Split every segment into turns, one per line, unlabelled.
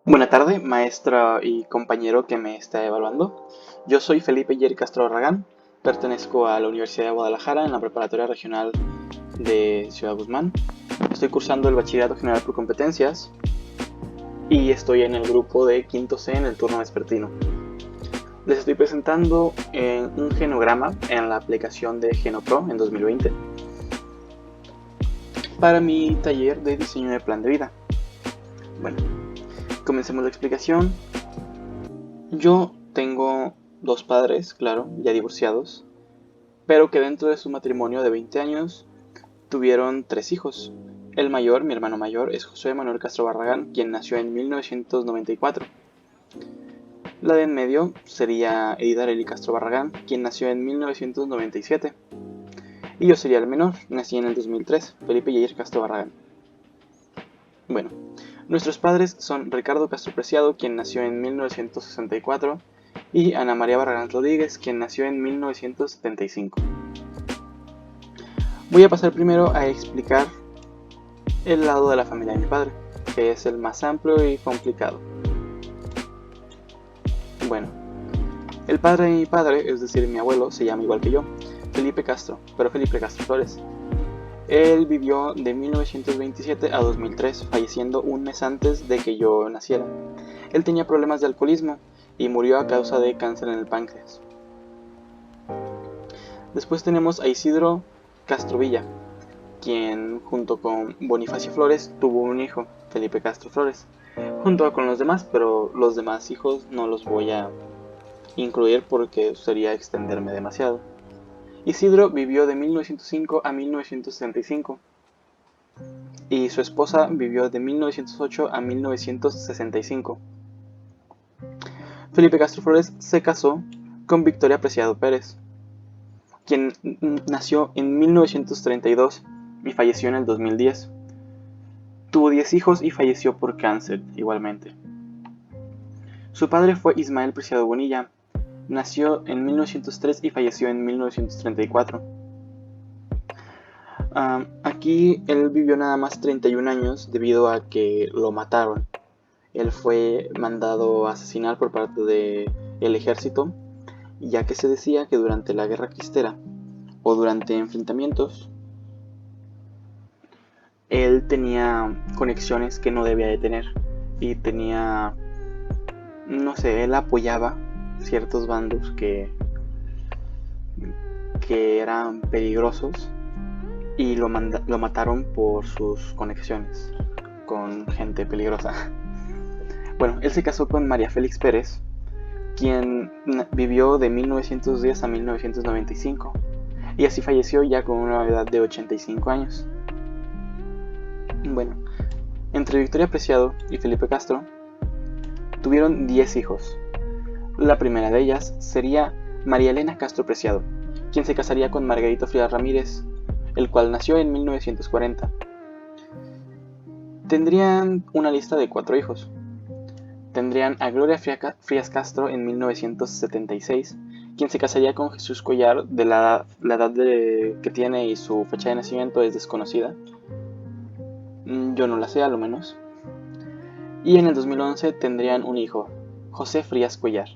Buena tarde, maestra y compañero que me está evaluando. Yo soy Felipe Yeri Castro Barragán, pertenezco a la Universidad de Guadalajara en la Preparatoria Regional de Ciudad Guzmán. Estoy cursando el Bachillerato General por Competencias y estoy en el grupo de quinto C en el turno vespertino. Les estoy presentando un genograma en la aplicación de GenoPro en 2020 para mi taller de diseño de plan de vida. Bueno, comencemos la explicación. Yo tengo dos padres, claro, ya divorciados, pero que dentro de su matrimonio de 20 años tuvieron tres hijos. El mayor, mi hermano mayor, es José Manuel Castro Barragán, quien nació en 1994. La de en medio sería Edith Arely Castro Barragán, quien nació en 1997. Y yo sería el menor, nací en el 2003, Felipe Yair Castro Barragán. Bueno, nuestros padres son Ricardo Castro Preciado, quien nació en 1964, y Ana María Barragán Rodríguez, quien nació en 1975. Voy a pasar primero a explicar el lado de la familia de mi padre, que es el más amplio y complicado. Bueno, el padre de mi padre, es decir, mi abuelo, se llama igual que yo, Felipe Castro, pero Felipe Castro Flores. Él vivió de 1927 a 2003, falleciendo un mes antes de que yo naciera. Él tenía problemas de alcoholismo y murió a causa de cáncer en el páncreas. Después tenemos a Isidro Castro Villa, quien junto con Bonifacio Flores tuvo un hijo, Felipe Castro Flores, junto con los demás, pero los demás hijos no los voy a incluir porque sería extenderme demasiado. Isidro vivió de 1905 a 1965 y su esposa vivió de 1908 a 1965. Felipe Castro Flores se casó con Victoria Preciado Pérez, quien nació en 1932 y falleció en el 2010. Tuvo 10 hijos y falleció por cáncer igualmente. Su padre fue Ismael Preciado Bonilla. Nació en 1903 y falleció en 1934. Aquí él vivió nada más 31 años debido a que lo mataron. Él fue mandado a asesinar por parte del ejército, ya que se decía que durante la guerra cristera o durante enfrentamientos, él tenía conexiones que no debía de tener y tenía, no sé, él apoyaba ciertos bandos que eran peligrosos y lo mataron por sus conexiones con gente peligrosa. Bueno, él se casó con María Félix Pérez, quien vivió de 1910 a 1995 y así falleció ya con una edad de 85 años. Bueno, entre Victoria Preciado y Felipe Castro tuvieron 10 hijos. La primera de ellas sería María Elena Castro Preciado, quien se casaría con Margarito Frías Ramírez, el cual nació en 1940. Tendrían una lista de 4 hijos. Tendrían a Gloria Frías Castro en 1976, quien se casaría con Jesús Collar. De la edad que tiene y su fecha de nacimiento es desconocida. Yo no la sé, a lo menos. Y en el 2011 tendrían un hijo, José Frías Cuellar.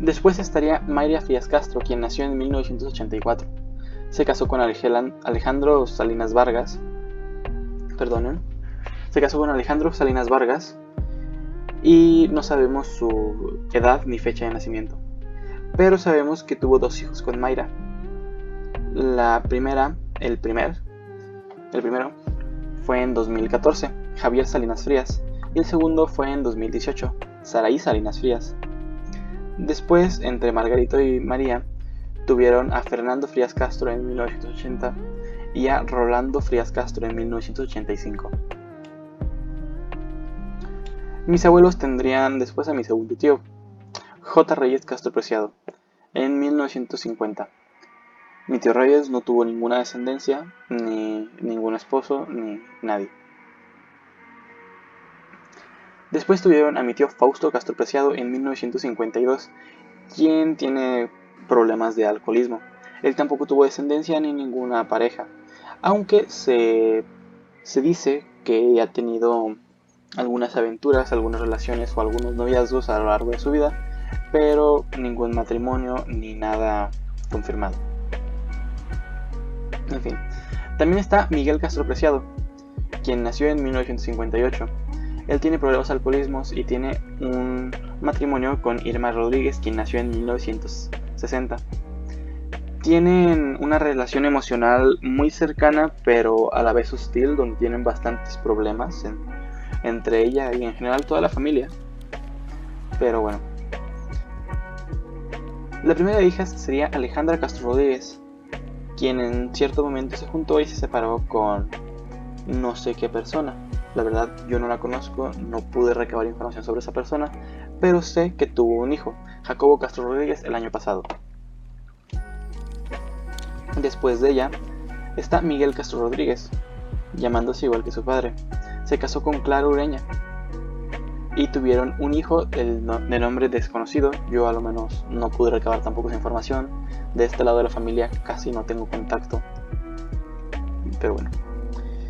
Después estaría Mayra Frías Castro, quien nació en 1984. Se casó con Alejandro Salinas Vargas. Se casó con Alejandro Salinas Vargas y no sabemos su edad ni fecha de nacimiento. Pero sabemos que tuvo 2 hijos con Mayra. El primero, fue en 2014, Javier Salinas Frías, y el segundo fue en 2018, Saraí Salinas Frías. Después, entre Margarito y María, tuvieron a Fernando Frías Castro en 1980 y a Rolando Frías Castro en 1985. Mis abuelos tendrían después a mi segundo tío, J. Reyes Castro Preciado, en 1950. Mi tío Reyes no tuvo ninguna descendencia, ni ningún esposo, ni nadie. Después tuvieron a mi tío Fausto Castro Preciado en 1952, quien tiene problemas de alcoholismo. Él tampoco tuvo descendencia ni ninguna pareja, aunque se dice que ha tenido algunas aventuras, algunas relaciones o algunos noviazgos a lo largo de su vida, pero ningún matrimonio ni nada confirmado. En fin, también está Miguel Castro Preciado, quien nació en 1958. Él tiene problemas de alcoholismo y tiene un matrimonio con Irma Rodríguez, quien nació en 1960. Tienen una relación emocional muy cercana, pero a la vez hostil, donde tienen bastantes problemas entre ella y en general toda la familia. Pero bueno. La primera de hijas sería Alejandra Castro Rodríguez, quien en cierto momento se juntó y se separó con no sé qué persona. La verdad, yo no la conozco, no pude recabar información sobre esa persona, pero sé que tuvo un hijo, Jacobo Castro Rodríguez, el año pasado. Después de ella está Miguel Castro Rodríguez, llamándose igual que su padre. Se casó con Clara Ureña y tuvieron un hijo de nombre desconocido. Yo a lo menos no pude recabar tampoco esa información. De este lado de la familia casi no tengo contacto, pero bueno.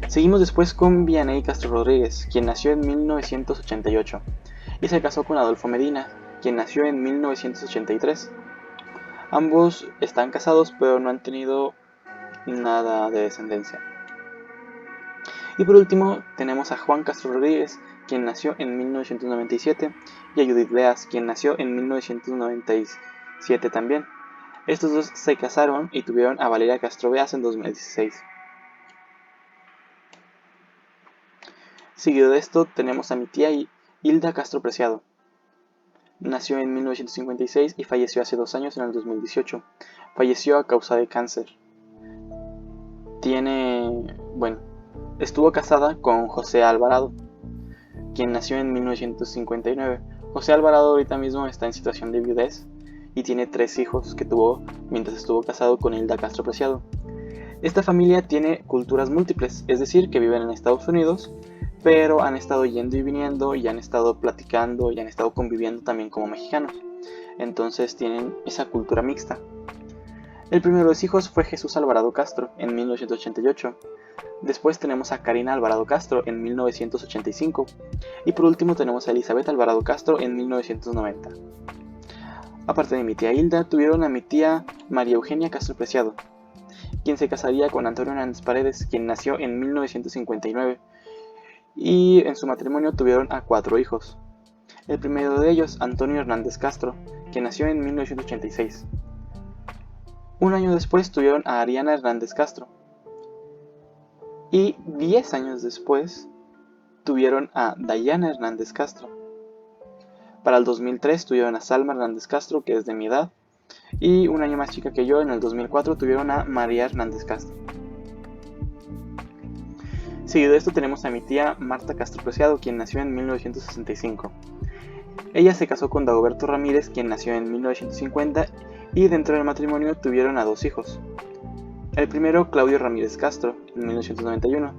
Seguimos después con Vianey Castro Rodríguez, quien nació en 1988 y se casó con Adolfo Medina, quien nació en 1983. Ambos están casados pero no han tenido nada de descendencia. Y por último tenemos a Juan Castro Rodríguez, quien nació en 1997, y a Judith Leas, quien nació en 1997 también. Estos dos se casaron y tuvieron a Valeria Castro Beas en 2016. Seguido de esto tenemos a mi tía Hilda Castro Preciado. Nació en 1956 y falleció hace 2 años, en el 2018. Falleció a causa de cáncer. Estuvo casada con José Alvarado, quien nació en 1959. José Alvarado ahorita mismo está en situación de viudez y tiene 3 hijos que tuvo mientras estuvo casado con Hilda Castro Preciado. Esta familia tiene culturas múltiples, es decir, que viven en Estados Unidos, pero han estado yendo y viniendo y han estado platicando y han estado conviviendo también como mexicanos. Entonces tienen esa cultura mixta. El primero de los hijos fue Jesús Alvarado Castro en 1988. Después tenemos a Karina Alvarado Castro en 1985. Y por último tenemos a Elizabeth Alvarado Castro en 1990. Aparte de mi tía Hilda, tuvieron a mi tía María Eugenia Castro Preciado, quien se casaría con Antonio Hernández Paredes, quien nació en 1959. Y en su matrimonio tuvieron a 4 hijos. El primero de ellos, Antonio Hernández Castro, que nació en 1986. Un año después tuvieron a Ariana Hernández Castro. Y 10 años después tuvieron a Dayana Hernández Castro. Para el 2003 tuvieron a Salma Hernández Castro, que es de mi edad. Y un año más chica que yo, en el 2004, tuvieron a María Hernández Castro. Seguido de esto tenemos a mi tía Marta Castro Preciado, quien nació en 1965. Ella se casó con Dagoberto Ramírez, quien nació en 1950, y dentro del matrimonio tuvieron a 2 hijos. El primero, Claudio Ramírez Castro, en 1991,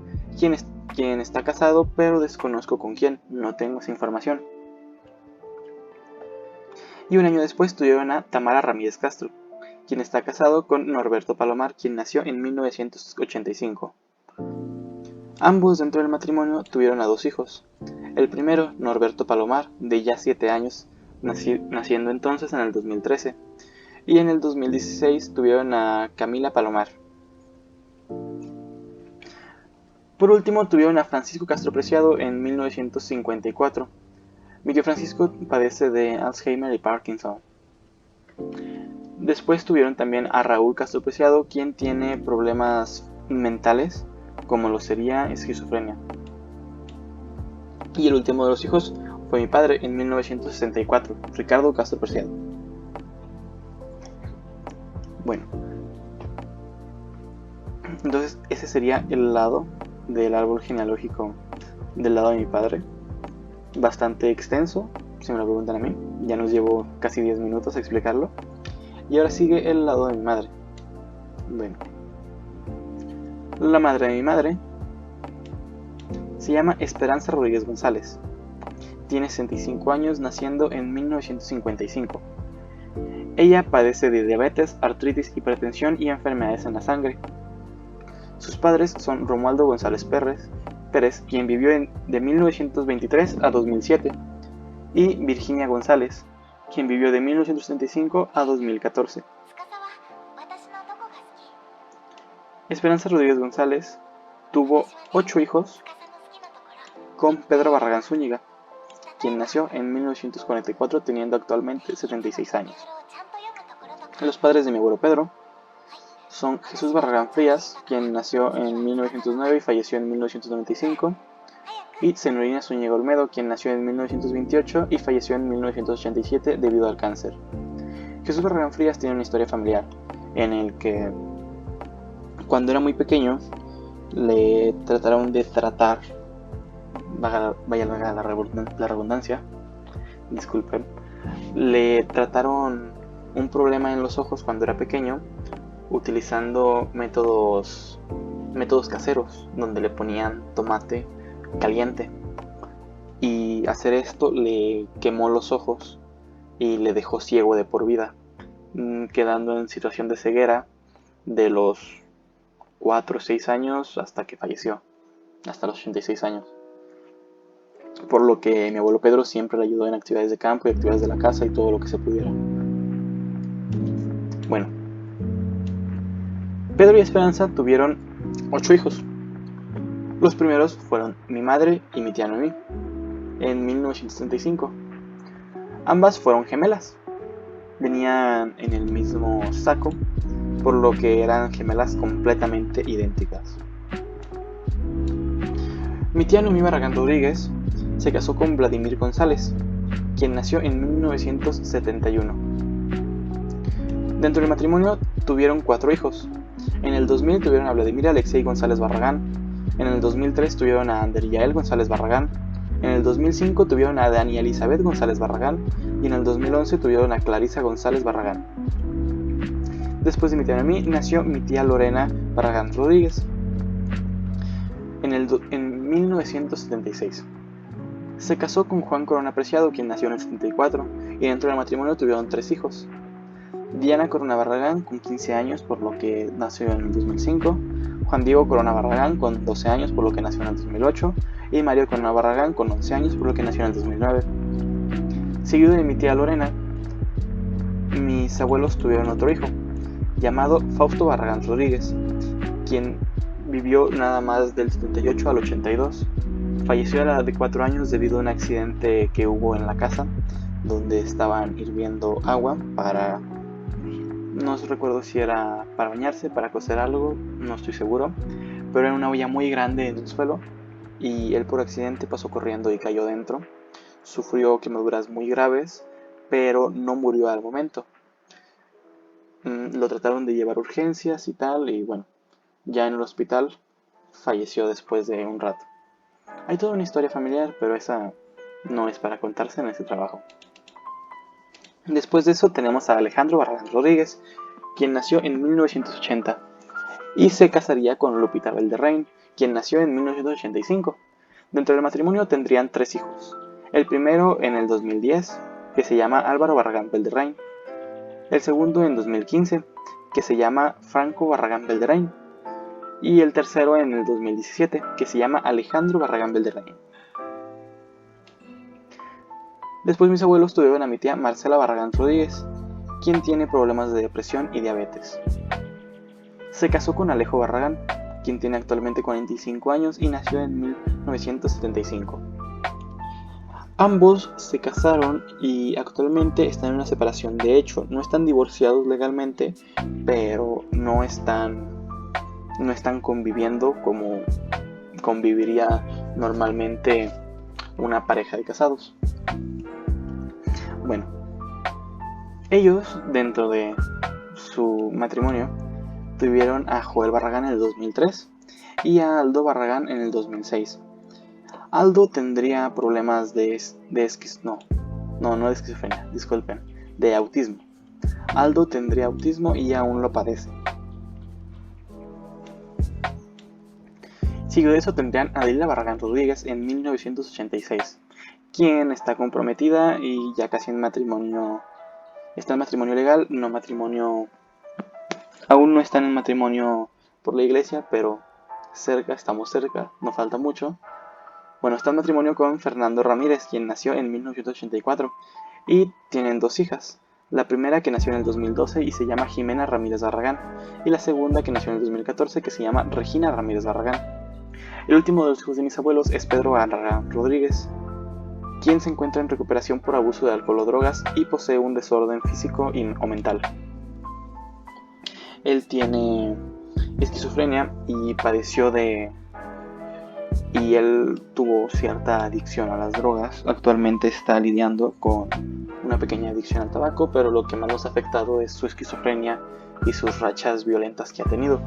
quien está casado, pero desconozco con quién, no tengo esa información. Y un año después tuvieron a Tamara Ramírez Castro, quien está casado con Norberto Palomar, quien nació en 1985. Ambos dentro del matrimonio tuvieron a 2 hijos. El primero, Norberto Palomar, de ya 7 años, naciendo entonces en el 2013. Y en el 2016 tuvieron a Camila Palomar. Por último tuvieron a Francisco Castro Preciado en 1954. Mi tío Francisco padece de Alzheimer y Parkinson. Después tuvieron también a Raúl Castro Preciado, quien tiene problemas mentales, como lo sería esquizofrenia. Y el último de los hijos fue mi padre en 1964, Ricardo Castro Preciado. Bueno, entonces ese sería el lado del árbol genealógico del lado de mi padre. Bastante extenso, si me lo preguntan a mí. Ya nos llevo casi 10 minutos a explicarlo. Y ahora sigue el lado de mi madre. Bueno, la madre de mi madre se llama Esperanza Rodríguez González. Tiene 65 años, naciendo en 1955. Ella padece de diabetes, artritis, hipertensión y enfermedades en la sangre. Sus padres son Romualdo González Pérez Pérez, quien vivió de 1923 a 2007, y Virginia González, quien vivió de 1975 a 2014. Esperanza Rodríguez González tuvo 8 hijos con Pedro Barragán Zúñiga, quien nació en 1944 teniendo actualmente 76 años. Los padres de mi abuelo Pedro son Jesús Barragán Frías, quien nació en 1909 y falleció en 1995, y Zenorina Zúñiga Olmedo, quien nació en 1928 y falleció en 1987 debido al cáncer. Jesús Barragán Frías tiene una historia familiar en el que cuando era muy pequeño le trataron de tratar, vaya la redundancia, disculpen, le trataron un problema en los ojos cuando era pequeño utilizando métodos caseros donde le ponían tomate caliente, y hacer esto le quemó los ojos y le dejó ciego de por vida, quedando en situación de ceguera de los 4 o 6 años hasta que falleció, hasta los 86 años. Por lo que mi abuelo Pedro siempre le ayudó en actividades de campo y actividades de la casa y todo lo que se pudiera. Bueno, Pedro y Esperanza tuvieron 8 hijos. Los primeros fueron mi madre y mi tía Noemí, en 1975. Ambas fueron gemelas. Venían en el mismo saco, por lo que eran gemelas completamente idénticas. Mi tía Noemí Barragán Rodríguez se casó con Vladimir González, quien nació en 1971. Dentro del matrimonio tuvieron 4 hijos. En el 2000 tuvieron a Vladimir Alexei González Barragán. En el 2003 tuvieron a Ander Yael González Barragán. En el 2005 tuvieron a Dani Elizabeth González Barragán. Y en el 2011 tuvieron a Clarisa González Barragán. Después de mi tía Noemí nació mi tía Lorena Barragán Rodríguez en 1976. Se casó con Juan Corona Preciado, quien nació en el 74, y dentro del matrimonio tuvieron 3 hijos. Diana Corona Barragán con 15 años, por lo que nació en el 2005, Juan Diego Corona Barragán con 12 años, por lo que nació en el 2008, y Mario Corona Barragán con 11 años, por lo que nació en el 2009. Seguido de mi tía Lorena, mis abuelos tuvieron otro hijo, llamado Fausto Barragán Rodríguez, quien vivió nada más del 78 al 82. Falleció a la edad de 4 años debido a un accidente que hubo en la casa, donde estaban hirviendo agua para... no recuerdo si era para bañarse, para cocer algo, no estoy seguro, pero era una olla muy grande en el suelo y él por accidente pasó corriendo y cayó dentro. Sufrió quemaduras muy graves, pero no murió al momento. Lo trataron de llevar a urgencias y tal, y bueno, ya en el hospital falleció después de un rato. Hay toda una historia familiar, pero esa no es para contarse en este trabajo. Después de eso tenemos a Alejandro Barragán Rodríguez, quien nació en 1980 y se casaría con Lupita Valderrain, quien nació en 1985. Dentro del matrimonio tendrían 3 hijos. El primero en el 2010, que se llama Álvaro Barragán Valderrain. El segundo en 2015, que se llama Franco Barragán Valderrain. Y el tercero en el 2017, que se llama Alejandro Barragán Valderrain. Después mis abuelos tuvieron a mi tía Marcela Barragán Rodríguez, quien tiene problemas de depresión y diabetes. Se casó con Alejo Barragán, quien tiene actualmente 45 años y nació en 1975. Ambos se casaron y actualmente están en una separación. De hecho, no están divorciados legalmente, pero no están conviviendo como conviviría normalmente una pareja de casados. Bueno, ellos dentro de su matrimonio tuvieron a Joel Barragán en el 2003 y a Aldo Barragán en el 2006. Aldo tendría problemas de esquizofrenia, disculpen, de autismo. Aldo tendría autismo y aún lo padece. Seguido de eso tendrían a Adela Barragán Rodríguez en 1986, quien está comprometida y ya casi en matrimonio. Está en matrimonio legal, no matrimonio. Aún no están en matrimonio por la iglesia, pero cerca, estamos cerca, no falta mucho. Bueno, está en matrimonio con Fernando Ramírez, quien nació en 1984, y tienen dos hijas. La primera que nació en el 2012 y se llama Jimena Ramírez Barragán, y la segunda que nació en el 2014 que se llama Regina Ramírez Barragán. El último de los hijos de mis abuelos es Pedro Barragán Rodríguez, quien se encuentra en recuperación por abuso de alcohol o drogas y posee un desorden físico o mental. Él tiene esquizofrenia y y él tuvo cierta adicción a las drogas. Actualmente está lidiando con una pequeña adicción al tabaco, pero lo que más nos ha afectado es su esquizofrenia y sus rachas violentas que ha tenido.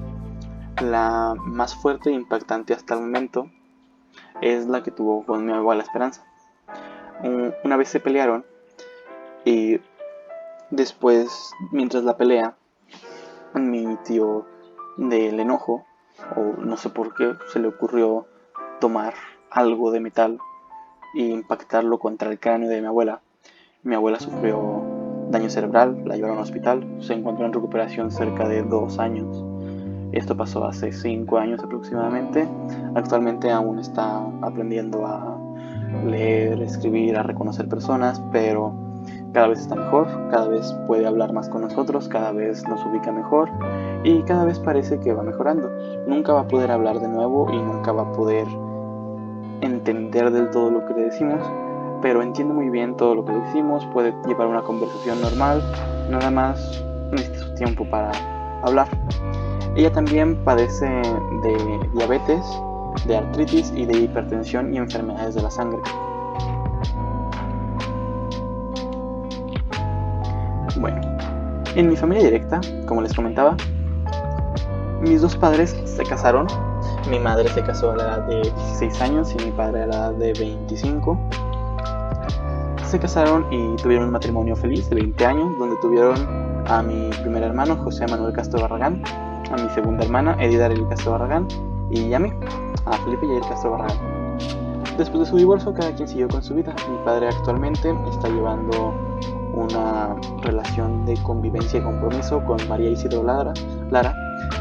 La más fuerte e impactante hasta el momento es la que tuvo con mi abuela Esperanza. Una vez se pelearon y después, mientras la pelea, mi tío del enojo, o no sé por qué, se le ocurrió tomar algo de metal e impactarlo contra el cráneo de mi abuela. Mi abuela sufrió daño cerebral, la llevaron al hospital, se encontró en recuperación cerca de 2 años. Esto pasó hace 5 años aproximadamente. Actualmente aún está aprendiendo a leer, escribir, a reconocer personas, pero cada vez está mejor, cada vez puede hablar más con nosotros, cada vez nos ubica mejor y cada vez parece que va mejorando. Nunca va a poder hablar de nuevo y nunca va a poder entender del todo lo que le decimos, pero entiende muy bien todo lo que le decimos, puede llevar una conversación normal, nada más necesita su tiempo para hablar. Ella también padece de diabetes, de artritis y de hipertensión y enfermedades de la sangre. Bueno, en mi familia directa, como les comentaba, mis dos padres se casaron. Mi madre se casó a la edad de 16 años y mi padre a la edad de 25. Se casaron y tuvieron un matrimonio feliz de 20 años, donde tuvieron a mi primer hermano, José Manuel Castro Barragán, a mi segunda hermana, Edith Arely Castro Barragán, y a mí, a Felipe Yair Castro Barragán. Después de su divorcio, cada quien siguió con su vida. Mi padre actualmente está llevando una relación de convivencia y compromiso con María Isidro Lara,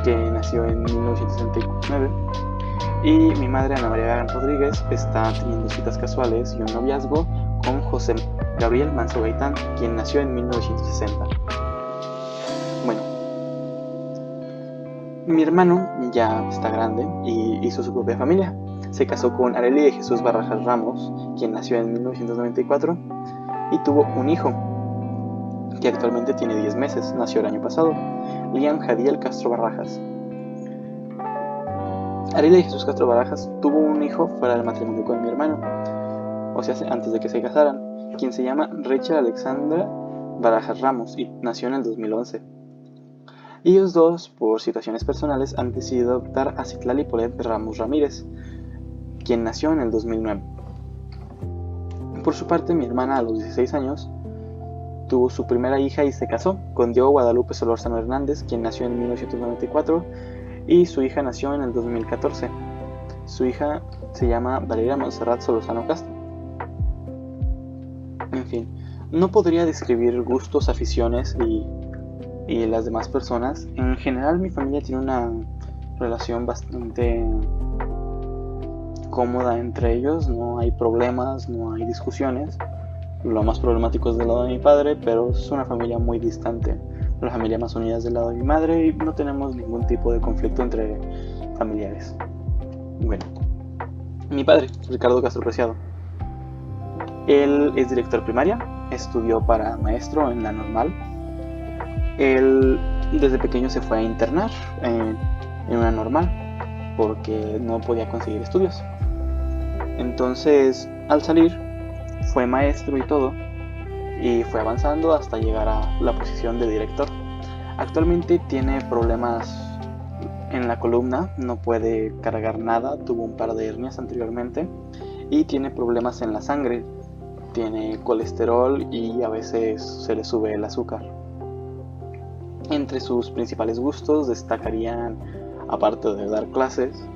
que nació en 1969, y mi madre, Ana María Rodríguez, está teniendo citas casuales y un noviazgo con José Gabriel Manso Gaitán, quien nació en 1960. Bueno, mi hermano ya está grande y hizo su propia familia. Se casó con Arely de Jesús Barajas Ramos, quien nació en 1994, y tuvo un hijo, que actualmente tiene 10 meses, nació el año pasado, Liam Jadiel Castro Barajas. Arely de Jesús Castro Barajas tuvo un hijo fuera del matrimonio con mi hermano, o sea, antes de que se casaran, quien se llama Rachel Alexandra Barajas Ramos y nació en el 2011. Ellos dos, por situaciones personales, han decidido adoptar a Citlali Polet Ramos Ramírez, quien nació en el 2009. Por su parte, mi hermana a los 16 años tuvo su primera hija y se casó con Diego Guadalupe Solórzano Hernández, quien nació en 1994, y su hija nació en el 2014. Su hija se llama Valeria Montserrat Solórzano Castro. En fin, no podría describir gustos, aficiones y las demás personas. En general, mi familia tiene una relación bastante cómoda entre ellos, no hay problemas, no hay discusiones. Lo más problemático es del lado de mi padre, pero es una familia muy distante. La familia más unida es del lado de mi madre y no tenemos ningún tipo de conflicto entre familiares. Bueno, mi padre, Ricardo Castro Preciado. Él es director primaria, estudió para maestro en la normal. Él desde pequeño se fue a internar en una normal porque no podía conseguir estudios. Entonces, al salir, fue maestro y todo, y fue avanzando hasta llegar a la posición de director. Actualmente tiene problemas en la columna, no puede cargar nada, tuvo un par de hernias anteriormente, y tiene problemas en la sangre, tiene colesterol y a veces se le sube el azúcar. Entre sus principales gustos destacarían, aparte de dar clases,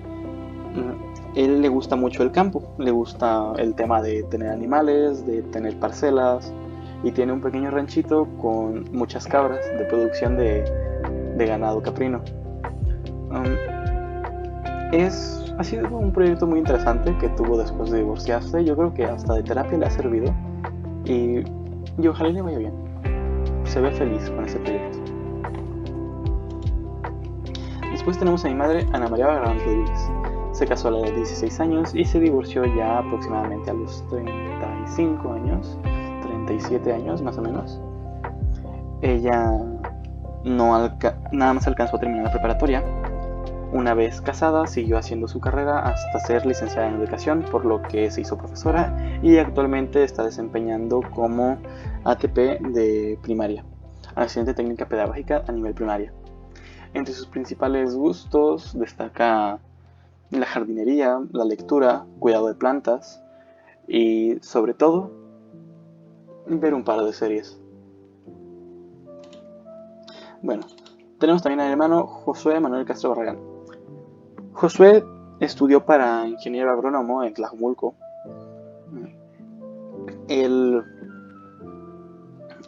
él le gusta mucho el campo, le gusta el tema de tener animales, de tener parcelas, y tiene un pequeño ranchito con muchas cabras de producción de ganado caprino. Ha sido un proyecto muy interesante que tuvo después de divorciarse. Yo creo que hasta de terapia le ha servido y ojalá le vaya bien. Se ve feliz con ese proyecto. Después tenemos a mi madre, Ana María Barragán Rodríguez. Se casó a la edad de 16 años y se divorció ya aproximadamente a los 35 años, 37 años más o menos. Ella nada más alcanzó a terminar la preparatoria. Una vez casada, siguió haciendo su carrera hasta ser licenciada en educación, por lo que se hizo profesora y actualmente está desempeñando como ATP de primaria, asistente técnica pedagógica a nivel primaria. Entre sus principales gustos destaca la jardinería, la lectura, cuidado de plantas y, sobre todo, ver un par de series. Bueno, tenemos también al hermano Josué Manuel Castro Barragán. Josué estudió para ingeniero agrónomo en Tlajumulco. Él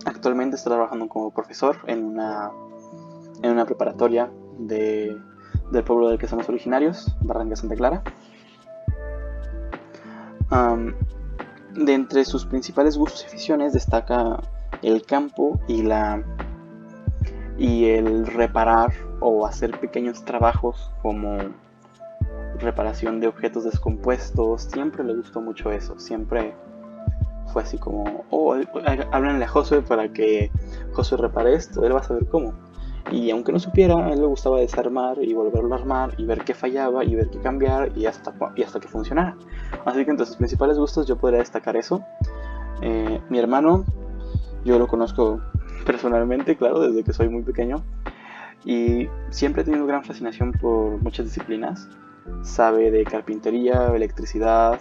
actualmente está trabajando como profesor en una preparatoria del pueblo del que somos originarios, Barranca Santa Clara. De entre sus principales gustos y aficiones destaca el campo y el reparar o hacer pequeños trabajos como reparación de objetos descompuestos. Siempre le gustó mucho eso, siempre fue así como, háblenle a Josué para que Josué repare esto, él va a saber cómo. Y aunque no supiera, a él le gustaba desarmar y volverlo a armar y ver qué fallaba y ver qué cambiar y hasta que funcionara. Así que entre sus principales gustos yo podría destacar eso. Mi hermano, yo lo conozco personalmente, claro, desde que soy muy pequeño, y siempre he tenido gran fascinación por muchas disciplinas. Sabe de carpintería, electricidad,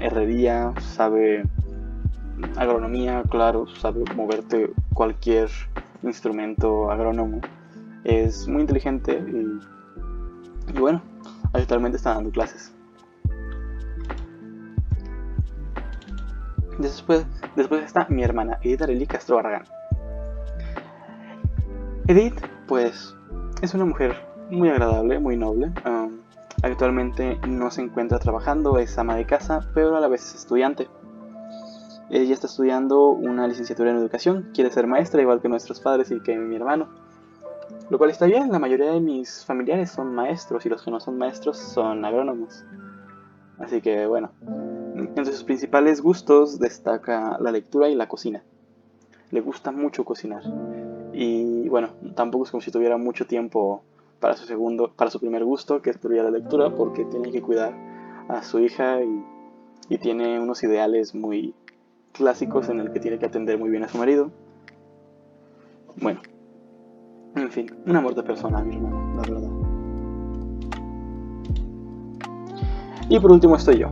herrería, sabe agronomía, claro, sabe moverte cualquier instrumento agrónomo. Es muy inteligente y bueno, actualmente está dando clases. Después está mi hermana, Edith Arely Castro Barragán. Edith, pues, es una mujer muy agradable, muy noble. Actualmente no se encuentra trabajando, es ama de casa, pero a la vez es estudiante. Ella está estudiando una licenciatura en educación, quiere ser maestra igual que nuestros padres y que mi hermano. Lo cual está bien, la mayoría de mis familiares son maestros y los que no son maestros son agrónomos. Así que bueno, entre sus principales gustos destaca la lectura y la cocina. Le gusta mucho cocinar. Y bueno, tampoco es como si tuviera mucho tiempo para su primer gusto, que es por la lectura, porque tiene que cuidar a su hija y tiene unos ideales muy clásicos en el que tiene que atender muy bien a su marido. Bueno, en fin, un amor de persona, mi hermano, la verdad. Y por último estoy yo,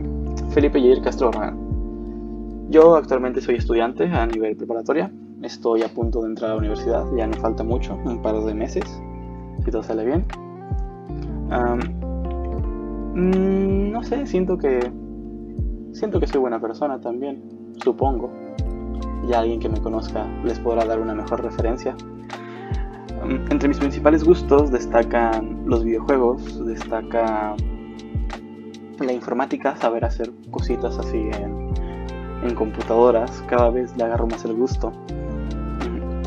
Felipe Jair Castro Barragán. Yo actualmente soy estudiante a nivel preparatoria. Estoy a punto de entrar a la universidad, ya no falta mucho, un par de meses, si todo sale bien. No sé, siento que soy buena persona también, supongo. Ya alguien que me conozca les podrá dar una mejor referencia. Entre mis principales gustos destacan los videojuegos, destaca la informática, saber hacer cositas así en computadoras. Cada vez le agarro más el gusto.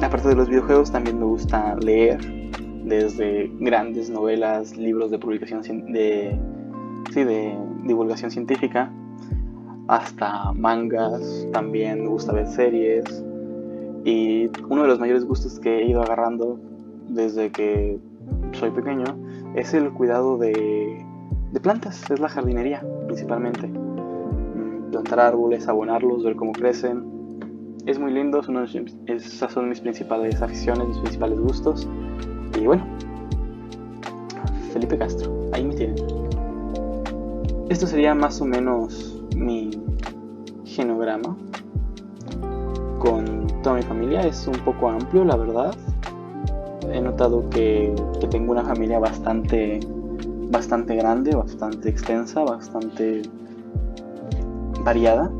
Aparte de los videojuegos, también me gusta leer, desde grandes novelas, libros de publicación de divulgación científica, hasta mangas. También me gusta ver series. Y uno de los mayores gustos que he ido agarrando desde que soy pequeño es el cuidado de plantas, es la jardinería principalmente. Plantar árboles, abonarlos, ver cómo crecen. Es muy lindo, esas son mis principales aficiones, mis principales gustos. Y bueno, Felipe Castro, ahí me tienen. Esto sería más o menos mi genograma con toda mi familia. Es un poco amplio, la verdad. He notado que tengo una familia bastante grande, bastante extensa, bastante variada.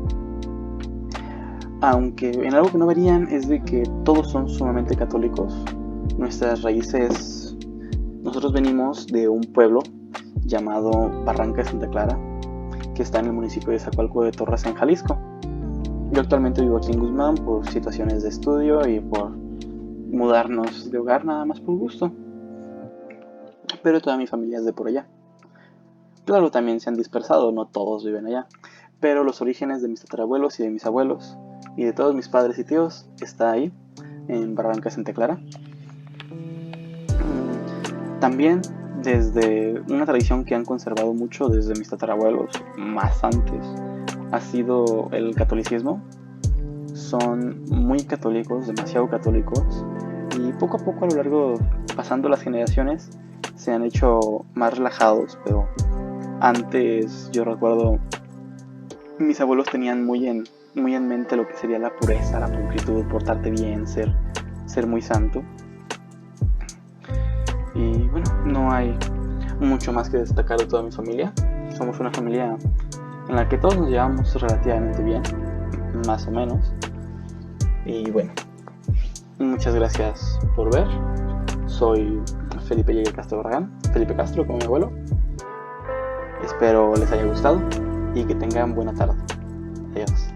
Aunque en algo que no varían es de que todos son sumamente católicos. Nuestras raíces, nosotros venimos de un pueblo llamado Barranca de Santa Clara, que está en el municipio de Zacualco de Torres, en Jalisco. Yo actualmente vivo aquí en Guzmán por situaciones de estudio y por mudarnos de hogar nada más por gusto, pero toda mi familia es de por allá. Claro, también se han dispersado, no todos viven allá, pero los orígenes de mis tatarabuelos y de mis abuelos y de todos mis padres y tíos está ahí, en Barranca de Santa Clara. También desde una tradición que han conservado mucho desde mis tatarabuelos, más antes, ha sido el catolicismo. Son muy católicos, demasiado católicos, y poco a poco a lo largo, pasando las generaciones, se han hecho más relajados, pero antes yo recuerdo mis abuelos tenían muy en mente lo que sería la pureza, la pulcritud, portarte bien, ser muy santo. Y bueno, no hay mucho más que destacar de toda mi familia. Somos una familia en la que todos nos llevamos relativamente bien, más o menos. Y bueno, muchas gracias por ver. Soy Felipe Lleguer Castro Barragán, Felipe Castro como mi abuelo. Espero les haya gustado y que tengan buena tarde. Adiós.